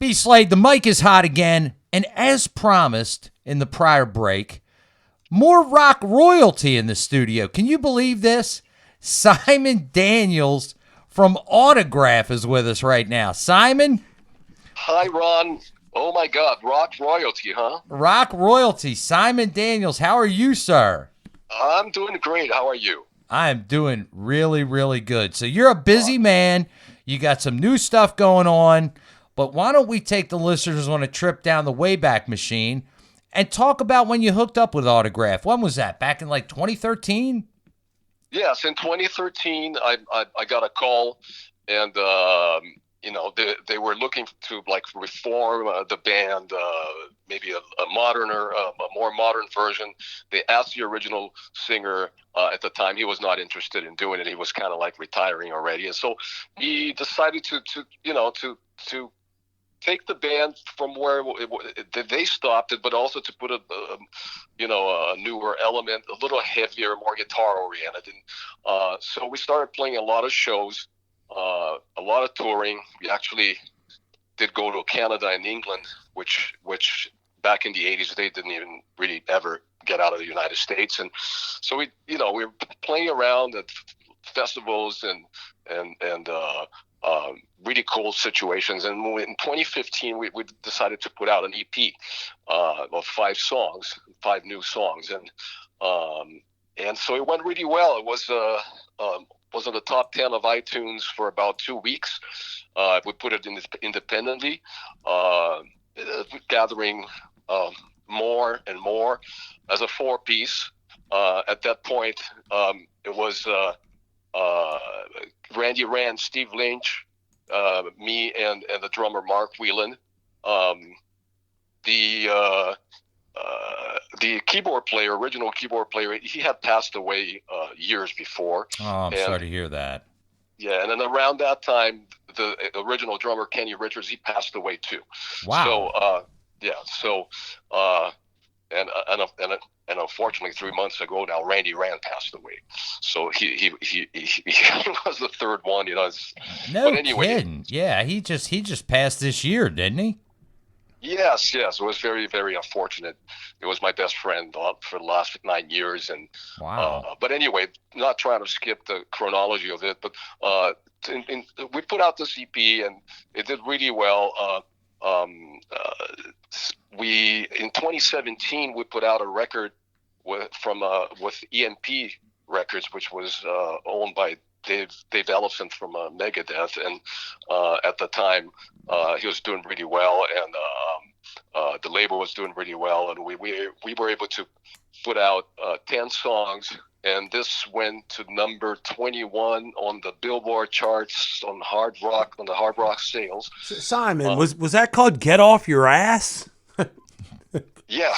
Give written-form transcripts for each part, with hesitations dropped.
B-Slade, the mic is hot again, and as promised in the prior break, more rock royalty in the studio. Can you believe this? Simon Daniels from Autograph is with us right now. Simon? Hi, Ron. Oh, my God. Rock royalty, huh? Rock royalty. Simon Daniels, how are you, sir? I'm doing great. How are you? I am doing really, really good. So you're a busy man. You got some new stuff going on. But why don't we take the listeners on a trip down the Wayback Machine and talk about when you hooked up with Autograph? When was that? Back in like 2013? Yes, in 2013, I got a call, and they were looking to like reform the band, maybe a more modern version. They asked the original singer at the time. He was not interested in doing it. He was kind of like retiring already, and so he decided to take the band from where they stopped it, but also to put a newer element, a little heavier, more guitar oriented. And so we started playing a lot of shows, a lot of touring. We actually did go to Canada and England, which back in the 80s, they didn't even really ever get out of the United States. And so we were playing around at festivals and really cool situations. And in 2015, we decided to put out an EP of 5 new songs, and so it went really well. It was in the top 10 of iTunes for about 2 weeks. We put it in independently, gathering more and more as a 4-piece. At that point, it was Randy Rand, Steve Lynch, me, and the drummer Mark Whelan. The original keyboard player, he had passed away years before. Oh, I'm sorry to hear that. Yeah, and then around that time, the original drummer Kenny Richards, he passed away too. Wow. So and unfortunately 3 months ago now, Randy Rand passed away. So he was the third one, No but anyway, kidding. Yeah, he just passed this year, didn't he? Yes, it was very, very unfortunate. It was my best friend for the last 9 years, and wow. But anyway, not trying to skip the chronology of it, but we put out this EP and it did really well. In 2017 we put out a record with EMP Records, which was owned by Dave Ellefson from Megadeth, and at the time he was doing really well, and the label was doing really well, and we were able to put out 10 songs, and this went to number 21 on the Billboard charts on the hard rock sales. Simon, was that called "Get Off Your Ass"? Yeah.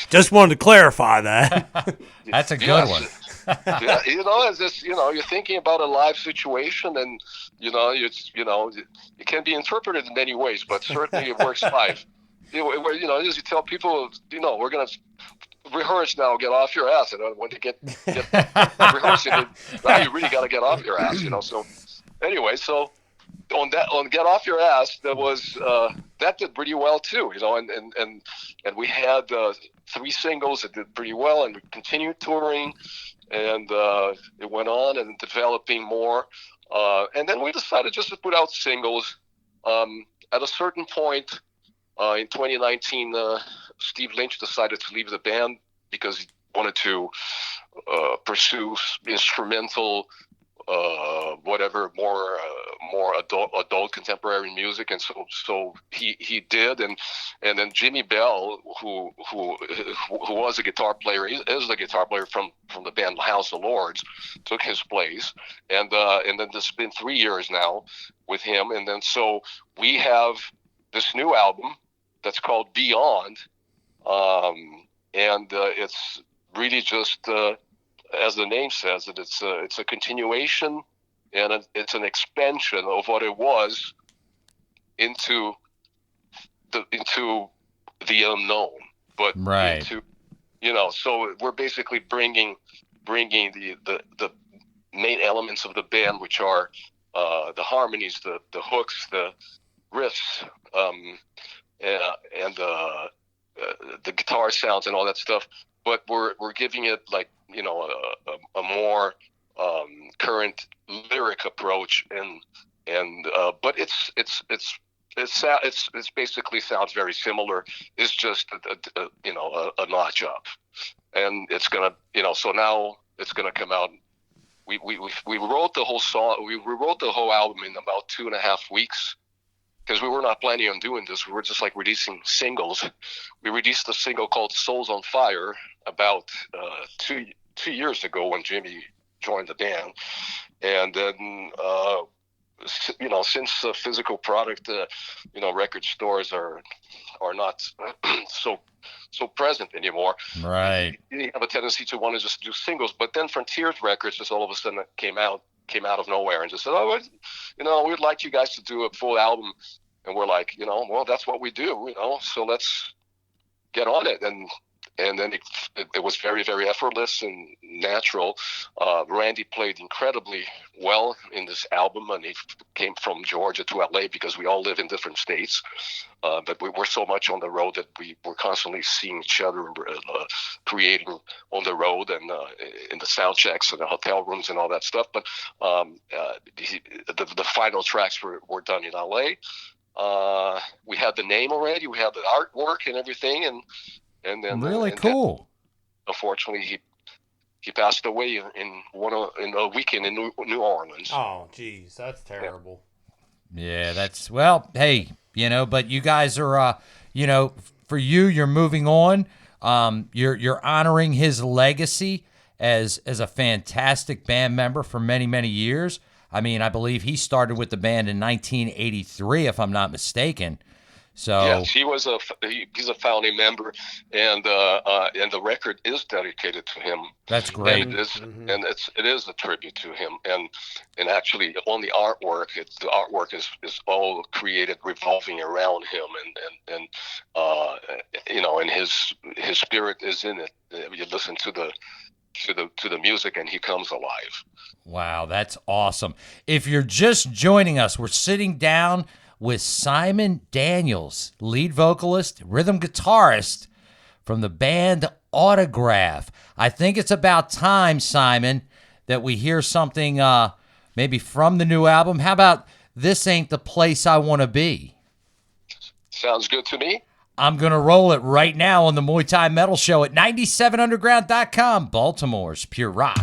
Just wanted to clarify that. That's a good one. Yeah, it's just, you're thinking about a live situation, and it can be interpreted in many ways, but certainly it works live. As you tell people, we're gonna rehearse now, get off your ass, and when you get rehearsing, now you really got to get off your ass, So anyway, so on Get Off Your Ass, that did pretty well too, and we had 3 singles that did pretty well, and we continued touring. And it went on and developing more. And then we decided just to put out singles. At a certain point in 2019, Steve Lynch decided to leave the band because he wanted to pursue instrumental, whatever, more adult contemporary music, and so he did, and then Jimmy Bell, who was a guitar player, is the guitar player from the band House of Lords, took his place, and then this has been 3 years now with him, and then so we have this new album that's called Beyond, and it's really just as the name says, it's a continuation, and it's an expansion of what it was into the unknown, but right. So we're basically bringing the main elements of the band, which are the harmonies, the hooks, the riffs, and the guitar sounds and all that stuff, but we're giving it like, you know, a more current lyric approach, and but it's basically sounds very similar. It's just a notch up, and it's gonna, you know, so now it's gonna come out. We wrote the whole song. We wrote the whole album in about 2.5 weeks, because we were not planning on doing this. We were just like releasing singles. We released a single called "Souls on Fire" about 2 years ago when Jimmy joined the band, and then you know, since physical product, you know, record stores are not so present anymore. Right. You have a tendency to want to just do singles, but then Frontiers Records just all of a sudden came out of nowhere and just said, "Oh, you know, we'd like you guys to do a full album," and we're like, you know, well, that's what we do, you know, so let's get on it. And then it was very, very effortless and natural. Randy played incredibly well in this album, and he came from Georgia to LA because we all live in different states. But we were so much on the road that we were constantly seeing each other, creating on the road and in the sound checks and the hotel rooms and all that stuff. But the final tracks were done in LA. We had the name already. We had the artwork and everything, and then really cool. Then, unfortunately, he passed away in a weekend in New Orleans. Oh, geez, that's terrible. Yeah, that's, well, hey, you know, but you guys are, you know, for you, you're moving on. You're honoring his legacy as a fantastic band member for many, many years. I mean, I believe he started with the band in 1983, if I'm not mistaken. So yes, he's a founding member, and the record is dedicated to him. That's great. And it is a tribute to him, and actually on the artwork, the artwork is all created revolving around him, and you know, and his spirit is in it. You listen to the music, and he comes alive. Wow, that's awesome. If you're just joining us, we're sitting down with Simon Daniels, lead vocalist, rhythm guitarist from the band Autograph. I think it's about time, Simon, that we hear something maybe from the new album. How about This Ain't the Place I Want to Be? Sounds good to me. I'm going to roll it right now on the Muay Thai Metal Show at 97underground.com, Baltimore's Pure Rock.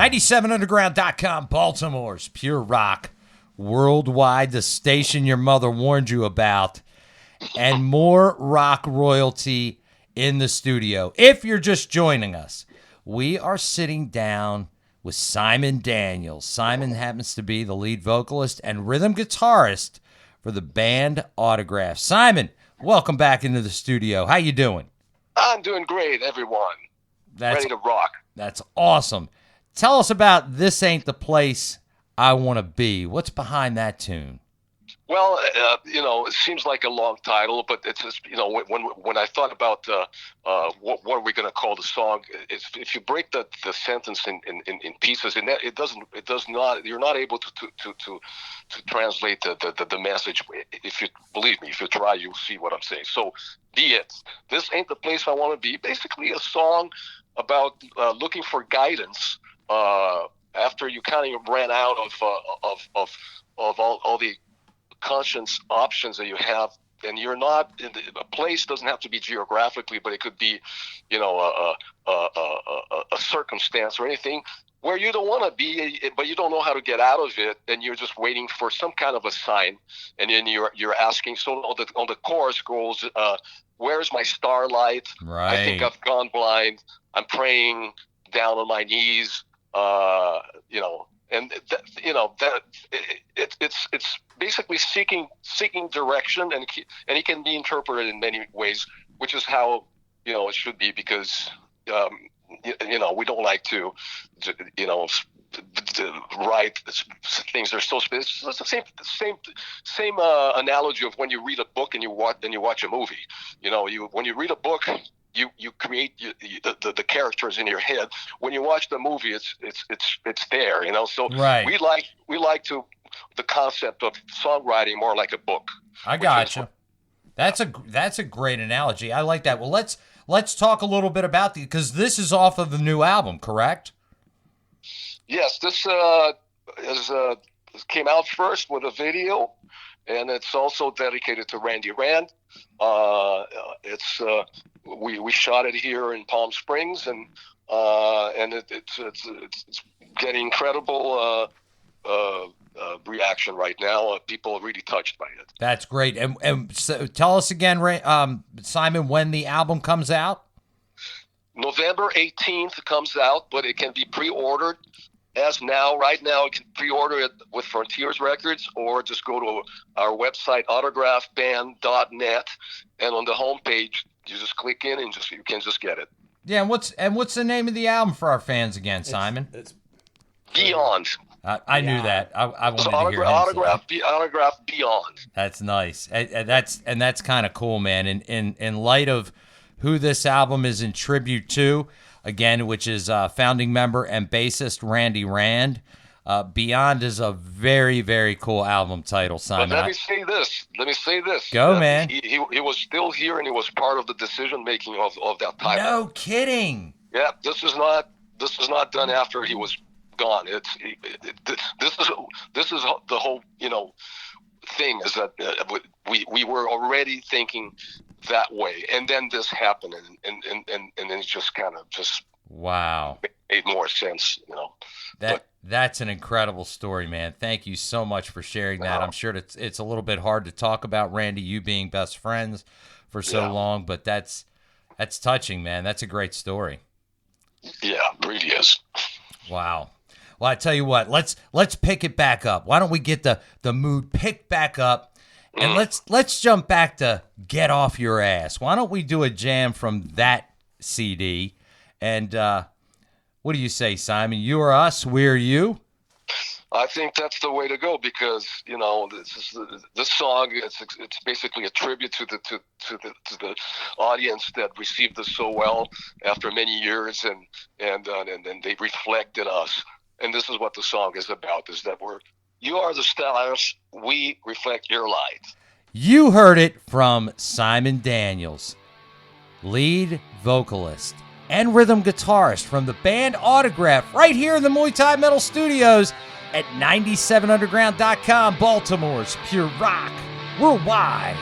97underground.com, Baltimore's Pure Rock. Worldwide, the station your mother warned you about. And more rock royalty in the studio. If you're just joining us, we are sitting down with Simon Daniels. Simon happens to be the lead vocalist and rhythm guitarist for the band Autograph. Simon, welcome back into the studio. How you doing? I'm doing great, everyone. Ready to rock. That's awesome. Tell us about This Ain't the Place I Want to Be. What's behind that tune? Well, it seems like a long title, but it's just, when I thought about what are we going to call the song, if you break the sentence in pieces, and it does not, you're not able to translate the message. If you believe me, if you try, you'll see what I'm saying. So, This Ain't the Place I Want to Be. Basically, a song about looking for guidance after you kind of ran out of all the conscious options that you have, and you're not in a place. Doesn't have to be geographically, but it could be, a circumstance or anything where you don't want to be, but you don't know how to get out of it, and you're just waiting for some kind of a sign, and then you're asking. So on the chorus goes, "Where's my starlight? Right. I think I've gone blind. I'm praying down on my knees." And it's basically seeking direction, and it can be interpreted in many ways, which is how it should be, because we don't like to write things that are so specific. It's the same analogy of when you read a book and you watch a movie. When you read a book, you create the characters in your head. When you watch the movie, it's there. So right. we like the concept of songwriting more like a book. I gotcha. That's a great analogy. I like that. Well, let's talk a little bit about because this is off of the new album, correct? Yes, this came out first with a video, and it's also dedicated to Randy Rand. We shot it here in Palm Springs, and it's getting incredible reaction right now. People are really touched by it. That's great. And so tell us again, Simon, when the album comes out. November 18th comes out, but it can be pre-ordered. Right now, you can pre-order it with Frontiers Records, or just go to our website, autographband.net, and on the homepage, you just click in and you can just get it. Yeah, and what's the name of the album for our fans again, Simon? It's Beyond. I knew that. I wanted to hear him Autograph Beyond. That's nice, and that's kind of cool, man. In light of who this album is in tribute to, again, which is founding member and bassist Randy Rand. Beyond is a very, very cool album title, Simon. But let me say this. Go, man. He was still here, and he was part of the decision making of that title. No kidding. Yeah, this is not done after he was gone. This is the whole thing, is that we were already thinking that way, and then this happened, and then it just kind of just wow, made more sense, That's an incredible story, man. Thank you so much for sharing that. I'm sure it's a little bit hard to talk about, Randy, you being best friends for so long, but that's touching, man. That's a great story. Yeah, it really is. Wow. Well, I tell you what, let's pick it back up. Why don't we get the mood picked back up, and let's jump back to Get Off Your Ass. Why don't we do a jam from that CD? And what do you say, Simon? You are us, we're you. I think that's the way to go, because this song, it's basically a tribute to the audience that received us so well after many years, and they reflected us. And this is what the song is about: is that you are the stars, we reflect your light. You heard it from Simon Daniels, lead vocalist and rhythm guitarist from the band Autograph, right here in the Muay Thai Metal Studios at 97underground.com, Baltimore's Pure Rock worldwide.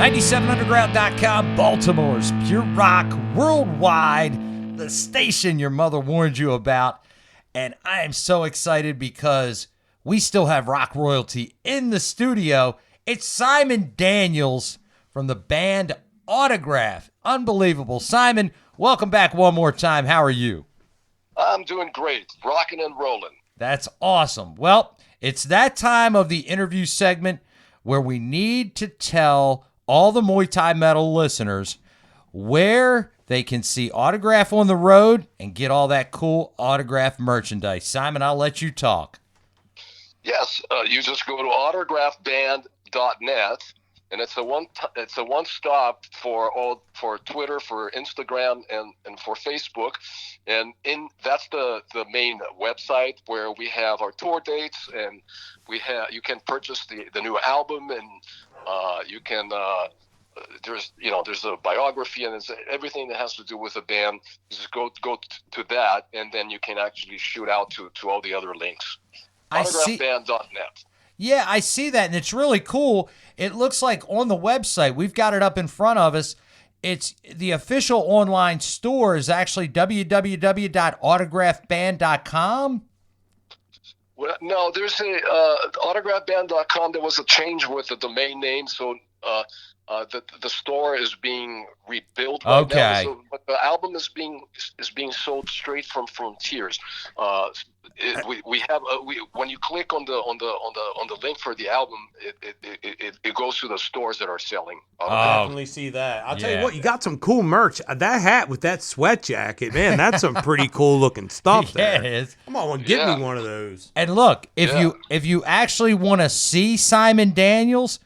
97underground.com, Baltimore's pure rock worldwide, the station your mother warned you about. And I am so excited because we still have rock royalty in the studio. It's Simon Daniels from the band Autograph. Unbelievable. Simon, welcome back one more time. How are you? I'm doing great. Rocking and rolling. That's awesome. Well, it's that time of the interview segment where we need to tell all the Muay Thai Metal listeners where they can see Autograph on the road and get all that cool Autograph merchandise. Simon, I'll let you talk. Yes, you just go to autographband.net, and it's a one stop for Twitter, for Instagram, and for Facebook, and that's the main website where we have our tour dates, and you can purchase the new album, and you can there's a biography, and it's everything that has to do with the band. Just go to that, and then you can actually shoot out to all the other links. Autographband.net. Yeah, I see that, and it's really cool. It looks like on the website, we've got it up in front of us. It's the official online store is actually www.autographband.com. Well, no, there's a autographband.com. There was a change with the domain name, so the store is being rebuilt right now. So, but the album is being sold straight from Frontiers. We have when you click on the link for the album, it goes to the stores that are selling. I definitely see that. I'll tell you what, you got some cool merch. That hat with that sweat jacket, man, that's some pretty cool looking stuff there. Yeah, it is. Come on, give me one of those. And look, if you actually want to see Simon Daniels,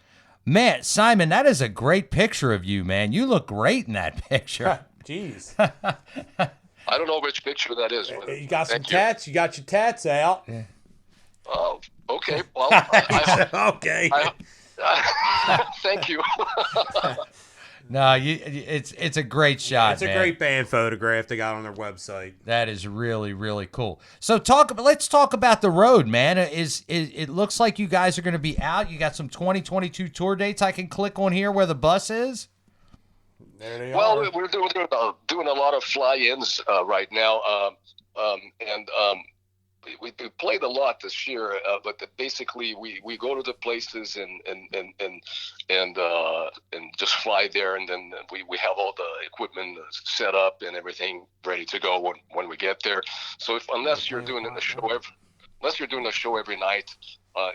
man, Simon, that is a great picture of you, man. You look great in that picture. Jeez. I don't know which picture that is. You got some tats. You got your tats out. Yeah. Okay. Well, okay. Thank you. No, it's a great shot. It's a great band photograph they got on their website. That is really, really cool. So let's talk about the road, man. It looks like you guys are going to be out. You got some 2022 tour dates. I can click on here where the bus is. There they well, are. we're doing a lot of fly-ins right now, and we played a lot this year. But basically, we go to the places and just fly there, and then we have all the equipment set up and everything ready to go when we get there. So unless you're doing a show every night,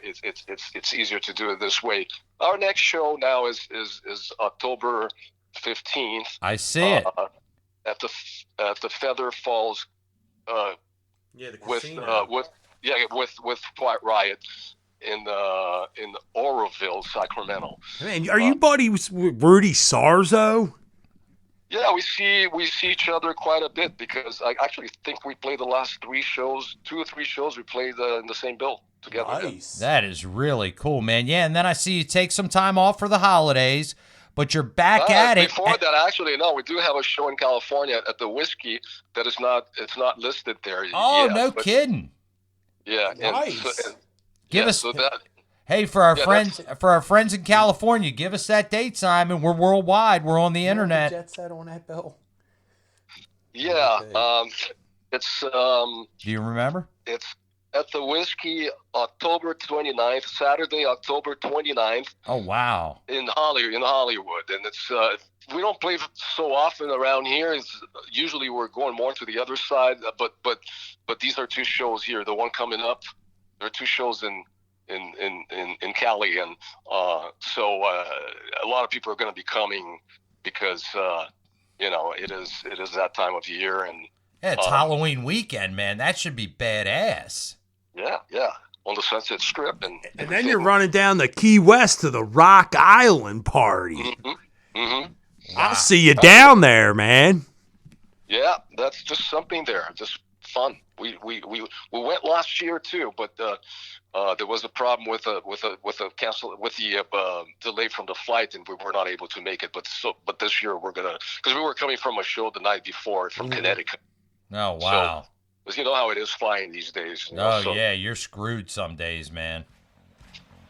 it's easier to do it this way. Our next show now is October 15th. I see it at the Feather Falls. The casino. with Quiet Riot in Oroville, Sacramento. Man, are you buddies with Rudy Sarzo? Yeah, we see each other quite a bit because I actually think we played the last 2 or 3 shows we played in the same bill together. Nice. That is really cool, man. Yeah, and then I see you take some time off for the holidays, but you're back at it. Before that, actually, no, we do have a show in California at the Whiskey that is not listed there. Oh, no kidding. Yeah, nice. Give us. So that, hey, for our friends in California, give us that date, Simon. We're worldwide. We're on the internet. Jet set on that bill. Yeah, Okay. it's. Do you remember? It's at the Whiskey, October 29th, Saturday, October 29th. Oh, wow. In Hollywood, and it's we don't play so often around here. It's usually we're going more to the other side, but these are 2 shows here. The one coming up, there are 2 shows in Cali, and so a lot of people are going to be coming because it is that time of year, and Yeah, it's Halloween weekend, man. That should be badass. Yeah, on the Sunset Strip, and then you're running down the Key West to the Rock Island party. Mm-hmm. Mm-hmm. I'll see you down there, man. Yeah, that's just something there, just fun. We went last year too, but there was a problem with the delay from the flight, and we were not able to make it. But this year we're gonna, because we were coming from a show the night before from Connecticut. Oh wow! So, because you know how it is flying these days. Yeah, you're screwed some days, man.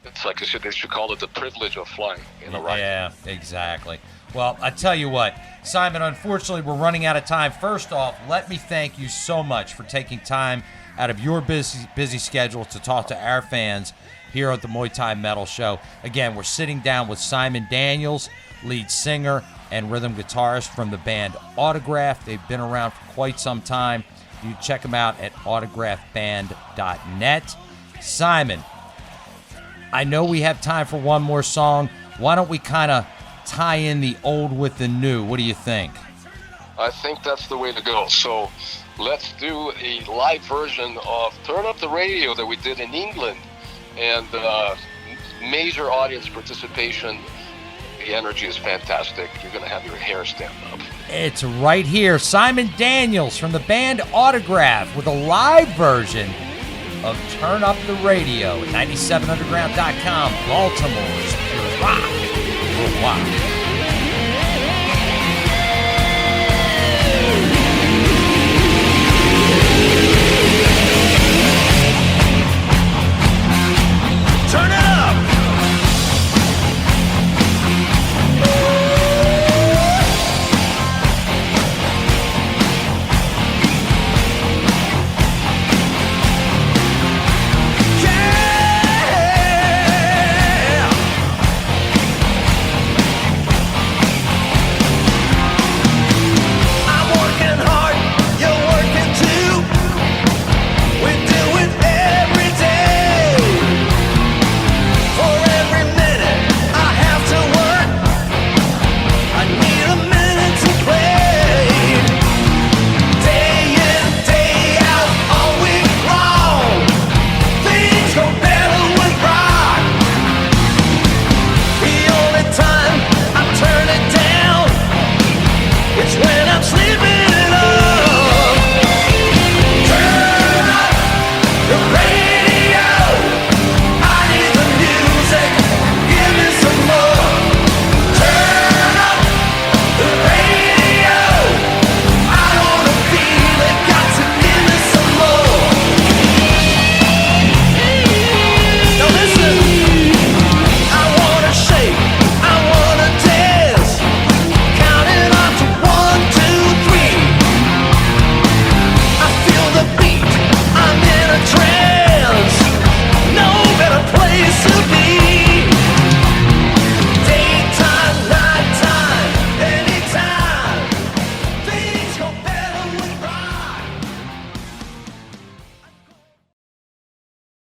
it's like they should call it the privilege of flying in a rifle. Yeah, exactly. Well, I tell you what, Simon, unfortunately, we're running out of time. First off, let me thank you so much for taking time out of your busy schedule to talk to our fans here at the Muay Thai Metal Show. Again, we're sitting down with Simon Daniels, lead singer and rhythm guitarist from the band Autograph. They've been around for quite some time. You can check them out at autographband.net. Simon, I know we have time for one more song. Why don't we kind of tie in the old with the new? What do you think? I think that's the way to go. So let's do a live version of Turn Up the Radio that we did in England, and major audience participation. The energy is fantastic. You're going to have your hair stand up. It's right here. Simon Daniels from the band Autograph with a live version of Turn Up the Radio at 97underground.com, Baltimore's pure rock worldwide.